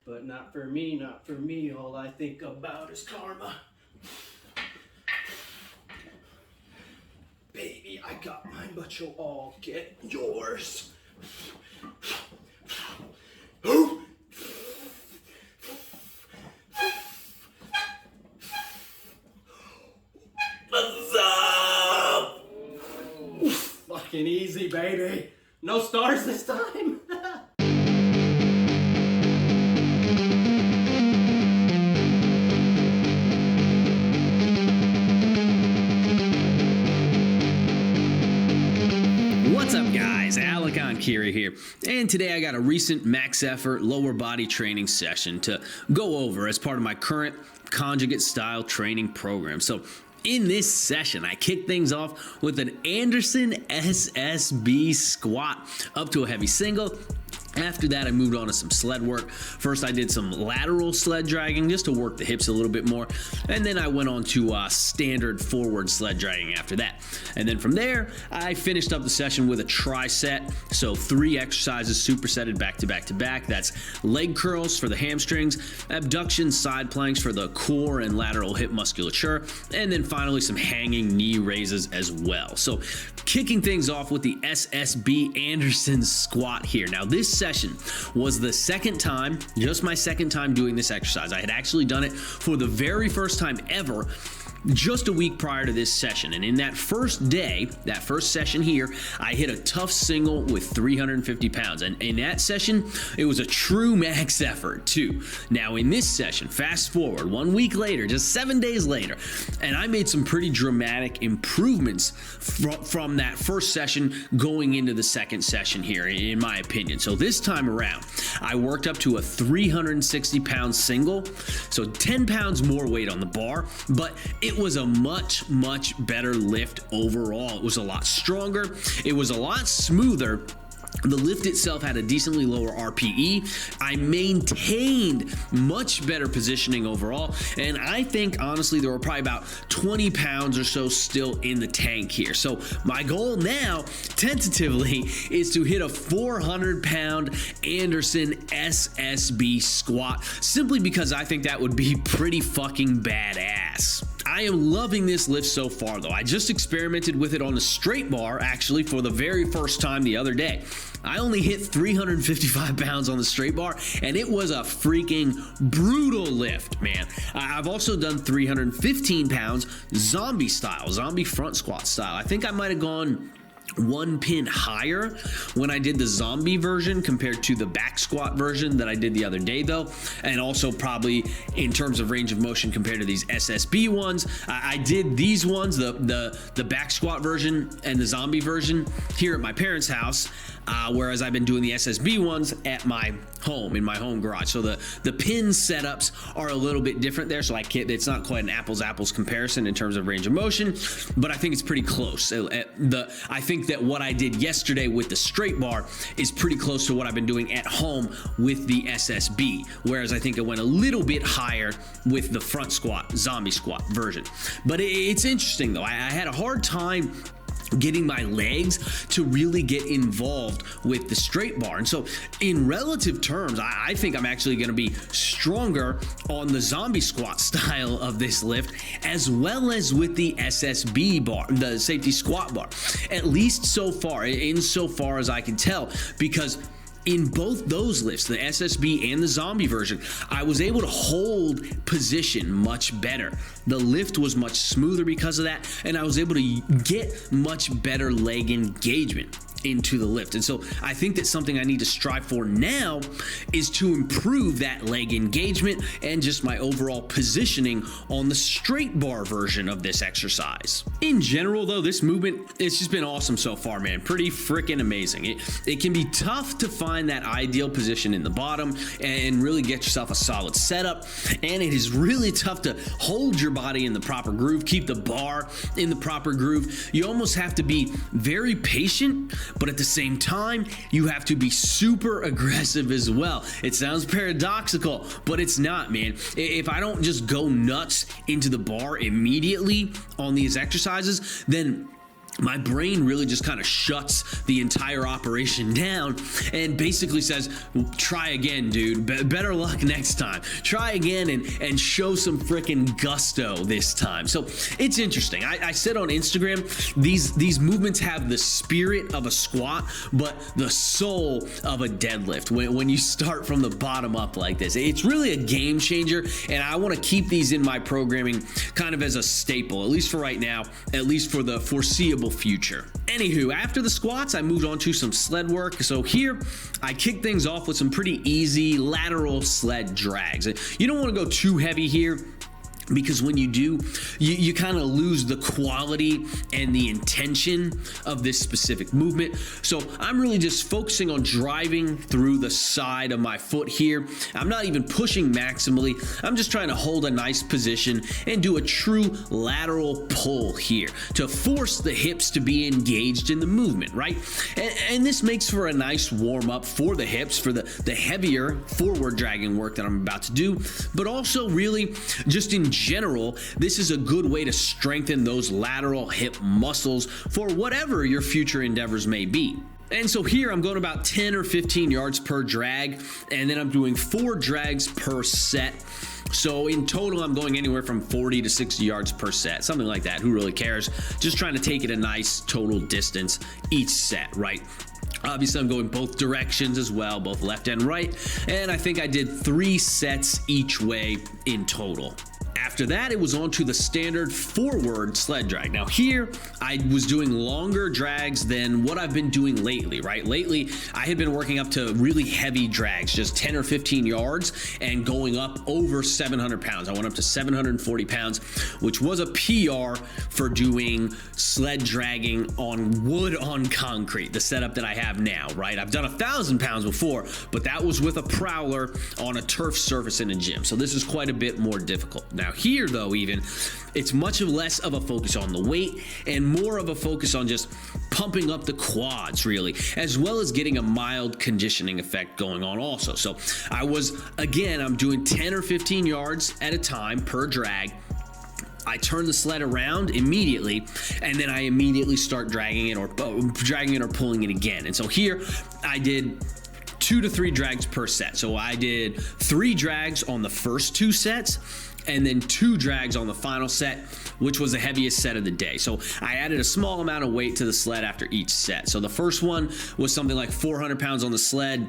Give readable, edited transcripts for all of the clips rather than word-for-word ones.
But not for me, not for me. All I think about is karma. Baby, I got mine, but you'll all get yours. What's up? Fucking easy, baby. No stars this time. What's up, guys? Enkiri here, and today I got a recent max effort lower body training session to go over as part of my current conjugate style training program. So in this session, I kick things off with an Anderson SSB squat up to a heavy single. After that, I moved on to some sled work. First, I did some lateral sled dragging just to work the hips a little bit more. And then I went on to standard forward sled dragging after that. And then from there, I finished up the session with a tri-set. So 3 exercises supersetted back to back to back. That's leg curls for the hamstrings, abduction side planks for the core and lateral hip musculature, and then finally some hanging knee raises as well. So kicking things off with the SSB Anderson squat here. Now this session was the second time, just my second time doing this exercise. I had actually done it for the very first time ever just a week prior to this session. And in that first day, that first session here, I hit a tough single with 350 pounds. And in that session, it was a true max effort too. Now in this session, fast forward 1 week later, just 7 days later, and I made some pretty dramatic improvements from that first session going into the second session here, in my opinion. So this time around, I worked up to a 360 pound single. So 10 pounds more weight on the bar, but it was a much better lift overall. It was a lot stronger. It was a lot smoother. The lift itself had a decently lower RPE. I maintained much better positioning overall. And I think, honestly, there were probably about 20 pounds or so still in the tank here. So my goal now, tentatively, is to hit a 400-pound Anderson SSB squat, simply because I think that would be pretty fucking badass. I am loving this lift so far, though. I just experimented with it on the straight bar, actually, for the very first time the other day. I only hit 355 pounds on the straight bar, and it was a freaking brutal lift, man. I've also done 315 pounds zombie style, zombie front squat style. I think I might have gone 1 pin higher when I did the zombie version compared to the back squat version that I did the other day, though, and also probably in terms of range of motion compared to these SSB ones. I did these ones, the back squat version and the zombie version, here at my parents' house, whereas I've been doing the SSB ones at my home, in my home garage. So the pin setups are a little bit different there, so it's not quite an apples comparison in terms of range of motion, but I think it's pretty close. I think that what I did yesterday with the straight bar is pretty close to what I've been doing at home with the SSB, whereas I think it went a little bit higher with the front squat, zombie squat version. But it's interesting, though. I had a hard time getting my legs to really get involved with the straight bar. And so in relative terms, I think I'm actually going to be stronger on the zombie squat style of this lift, as well as with the SSB bar, the safety squat bar, at least so far, insofar as I can tell, because in both those lifts, the SSB and the zombie version, I was able to hold position much better. The lift was much smoother because of that, and I was able to get much better leg engagement into the lift. And so I think that something I need to strive for now is to improve that leg engagement and just my overall positioning on the straight bar version of this exercise. In general, though, this movement, it's just been awesome so far, man. Pretty freaking amazing. It can be tough to find that ideal position in the bottom and really get yourself a solid setup, and it is really tough to hold your body in the proper groove, keep the bar in the proper groove. You almost have to be very patient, but at the same time, you have to be super aggressive as well. It sounds paradoxical, but it's not, man. If I don't just go nuts into the bar immediately on these exercises, then my brain really just kind of shuts the entire operation down and basically says, try again, dude. Better luck next time. Try again and show some freaking gusto this time. So it's interesting. I said on Instagram, these movements have the spirit of a squat, but the soul of a deadlift. When you start from the bottom up like this, it's really a game changer, and I want to keep these in my programming kind of as a staple, at least for right now, at least for the foreseeable future. Anywho, after the squats, I moved on to some sled work. So here, I kicked things off with some pretty easy lateral sled drags. You don't want to go too heavy here, because when you do, you kind of lose the quality and the intention of this specific movement. So I'm really just focusing on driving through the side of my foot here. I'm not even pushing maximally. I'm just trying to hold a nice position and do a true lateral pull here to force the hips to be engaged in the movement, right? And this makes for a nice warm up for the hips, for the heavier forward dragging work that I'm about to do, but also really just in general, this is a good way to strengthen those lateral hip muscles for whatever your future endeavors may be. And so here I'm going about 10 or 15 yards per drag, and then I'm doing 4 drags per set. So in total, I'm going anywhere from 40 to 60 yards per set, something like that. Who really cares? Just trying to take it a nice total distance each set, right? Obviously, I'm going both directions as well, both left and right. And I think I did 3 sets each way in total. After that, it was on to the standard forward sled drag. Now here, I was doing longer drags than what I've been doing lately, right? Lately, I had been working up to really heavy drags, just 10 or 15 yards and going up over 700 pounds. I went up to 740 pounds, which was a PR for doing sled dragging on wood on concrete, the setup that I have now, right? I've done 1,000 pounds before, but that was with a prowler on a turf surface in a gym. So this is quite a bit more difficult. Now here though, even, it's much less of a focus on the weight and more of a focus on just pumping up the quads really, as well as getting a mild conditioning effect going on also. So I'm doing 10 or 15 yards at a time per drag. I turn the sled around immediately, and then I immediately start dragging it or pulling it again. And so here I did 2 to 3 drags per set. So I did 3 drags on the first 2 sets, and then 2 drags on the final set, which was the heaviest set of the day. So I added a small amount of weight to the sled after each set. So the first one was something like 400 pounds on the sled.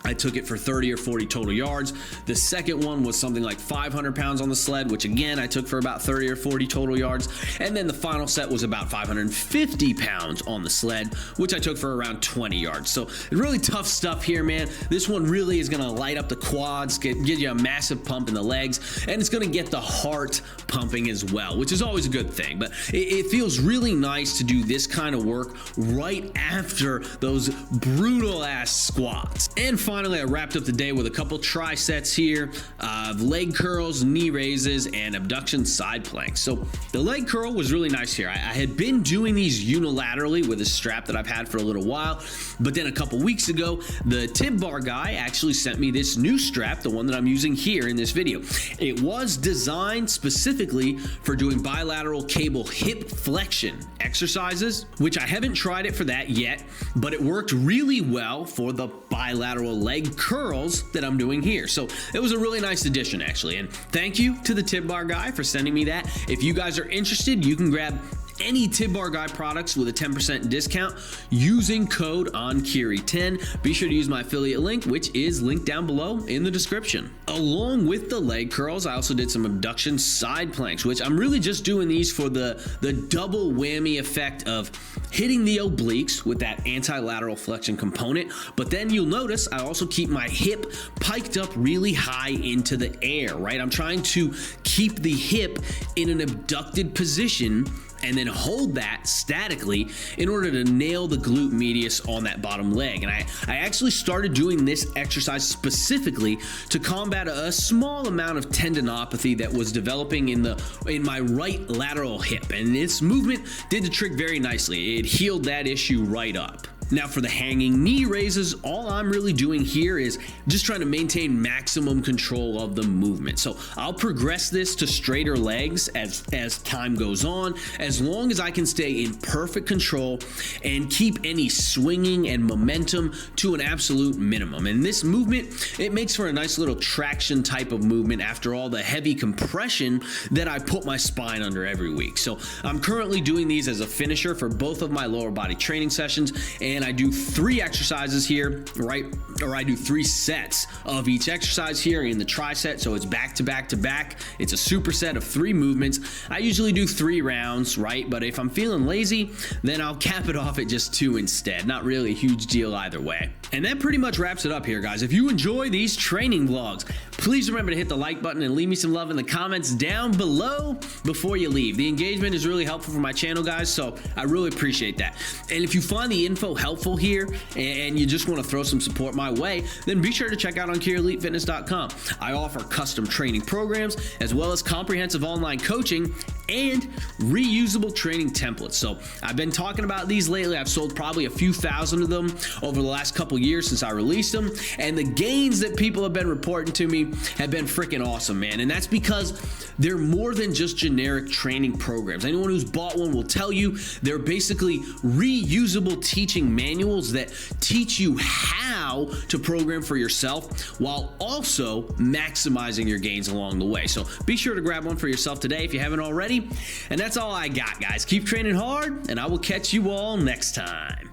I took it for 30 or 40 total yards. The second one was something like 500 pounds on the sled, which again, I took for about 30 or 40 total yards. And then the final set was about 550 pounds on the sled, which I took for around 20 yards. So really tough stuff here, man. This one really is gonna light up the quads, give you a massive pump in the legs, and it's gonna get the heart pumping as well, which is always a good thing. But it feels really nice to do this kind of work right after those brutal ass squats. And finally, I wrapped up the day with a couple trisets here of leg curls, knee raises, and abduction side planks. So the leg curl was really nice here. I had been doing these unilaterally with a strap that I've had for a little while, but then a couple weeks ago, the Tib Bar guy actually sent me this new strap, the one that I'm using here in this video. It was designed specifically for doing bilateral cable hip flexion exercises, which I haven't tried it for that yet, but it worked really well for the bilateral leg curls that I'm doing here. So it was a really nice addition actually. And thank you to the Tib Bar guy for sending me that. If you guys are interested, you can grab any Tib Bar Guy products with a 10% discount using code Enkiri10. Be sure to use my affiliate link, which is linked down below in the description. Along with the leg curls, I also did some abduction side planks, which I'm really just doing these for the double whammy effect of hitting the obliques with that anti-lateral flexion component. But then you'll notice I also keep my hip piked up really high into the air, right? I'm trying to keep the hip in an abducted position and then hold that statically in order to nail the glute medius on that bottom leg. And I actually started doing this exercise specifically to combat a small amount of tendinopathy that was developing in my right lateral hip. And this movement did the trick very nicely. It healed that issue right up. Now for the hanging knee raises, all I'm really doing here is just trying to maintain maximum control of the movement. So I'll progress this to straighter legs as time goes on, as long as I can stay in perfect control and keep any swinging and momentum to an absolute minimum. And this movement, it makes for a nice little traction type of movement after all the heavy compression that I put my spine under every week. So I'm currently doing these as a finisher for both of my lower body training sessions, and I do 3 exercises here, right? Or I do 3 sets of each exercise here in the tri-set, so it's back to back to back. It's a superset of 3 movements. I usually do 3 rounds, right? But if I'm feeling lazy, then I'll cap it off at just 2 instead. Not really a huge deal either way. And that pretty much wraps it up here, guys. If you enjoy these training vlogs, please remember to hit the like button and leave me some love in the comments down below before you leave. The engagement is really helpful for my channel, guys, so I really appreciate that. And if you find the info helpful here and you just want to throw some support my way, then be sure to check out EnkiriEliteFitness.com. I offer custom training programs as well as comprehensive online coaching and reusable training templates. So I've been talking about these lately. I've sold probably a few thousand of them over the last couple years since I released them, and the gains that people have been reporting to me have been freaking awesome, man. And that's because they're more than just generic training programs. Anyone who's bought one will tell you they're basically reusable teaching manuals that teach you how to program for yourself while also maximizing your gains along the way. So be sure to grab one for yourself today if you haven't already. And that's all I got, guys. Keep training hard, and I will catch you all next time.